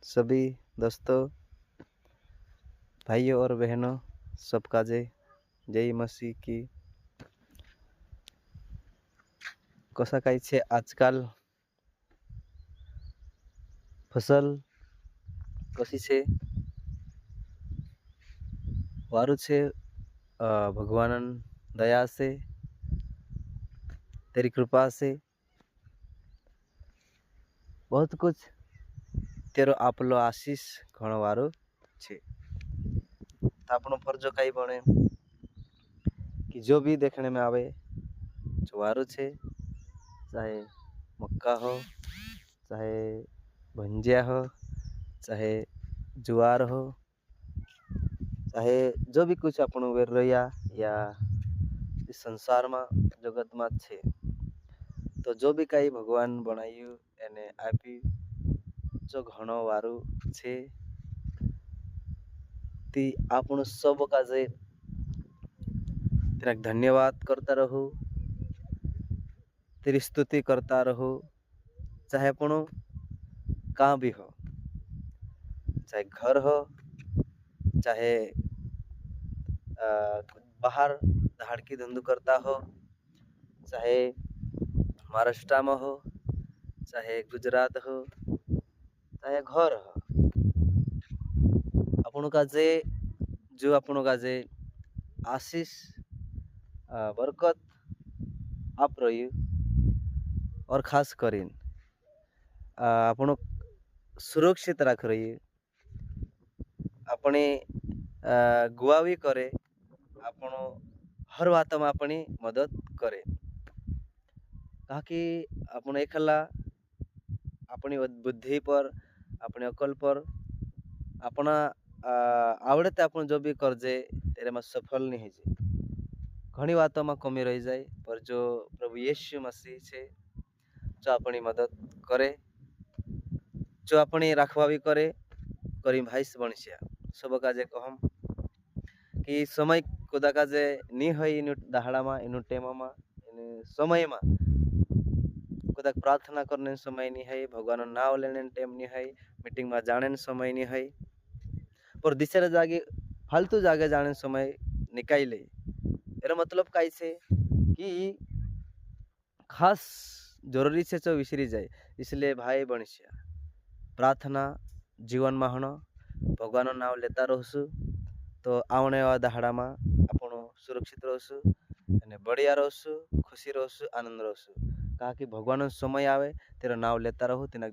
सभी दोस्तों, भाइयों और बहनों, सबका जय मसीह की। कसा काय છે આજકાલ फसल કશી છે? વારું છે ભગવાન દયા છે, तेरी कृपा से बहुत कुछ तेरो आपलो आशीष घणो वारो छे। तो आपनो फर्ज कई बने कि जो भी देखने में आवे जो वारो छे, चाहे मक्का हो, चाहे भंजिया हो, चाहे जुआर हो, चाहे जो भी कुछ આપણું વેર રહ્યા या इस संसार में जगत में छे, तो जो भी कई भगवान बनायु एने आपी जो घणो वारू छे, ती આપણું सब काजे तेरा धन्यवाद करता रहो, तेरी स्तुति करता रहो। चाहे આપણું कहाँ भी हो, चाहे घर हो, चाहे बाहर धाड़की धंधु करता हो, चाहे महाराष्ट्र में हो, चाहे गुजरात हो, चाहे घर हो, આપણું કાજે जो આપણું કાજે आशीष बरकत आप रही और खास करीन આપણું सुरक्षित राख रही, अपनी गुआवी करे, આપણો हर बात में अपनी मदद करे। कहा कि आपण एकला अपनी बुद्धि पर, अपनी अकल पर, अपना आवड़ते अपन जो भी करजे तेरे में सफल नहीं है जे। घणी बातों में कमी रही जाए, पर जो प्रभु यीशु मसीह छे जो अपनी मदद करे, जो अपनी राखवावी करे, करी भाईस बनश्या सब काजे कहम कि समय कोदा काजे नहीं है इन दहाड़ा में, इन टेम में, इन समय में कदाच प्रार्थना करने समय नहीं है, भगवान नाव लेने टेम नहीं है, मीटिंग में जाने समय नहीं है, पर दूसरे जागे फालतू जागे जाने समय निकाल ले। एरो मतलब काई छे कि खास जरूरी छे जो विसरी जाए। इसलिए भाई बणस्या प्रार्थना जीवन में हणो, भगवान नाव लेता रहसु, तो आवने वाला दहाड़ा में आपणो सुरक्षित रहसु अने बढ़िया रहसु, खुशी रहसु, आनंद रहसु। कहा कि भगवान समय आवे तेरा नाव लेता रहो, तेना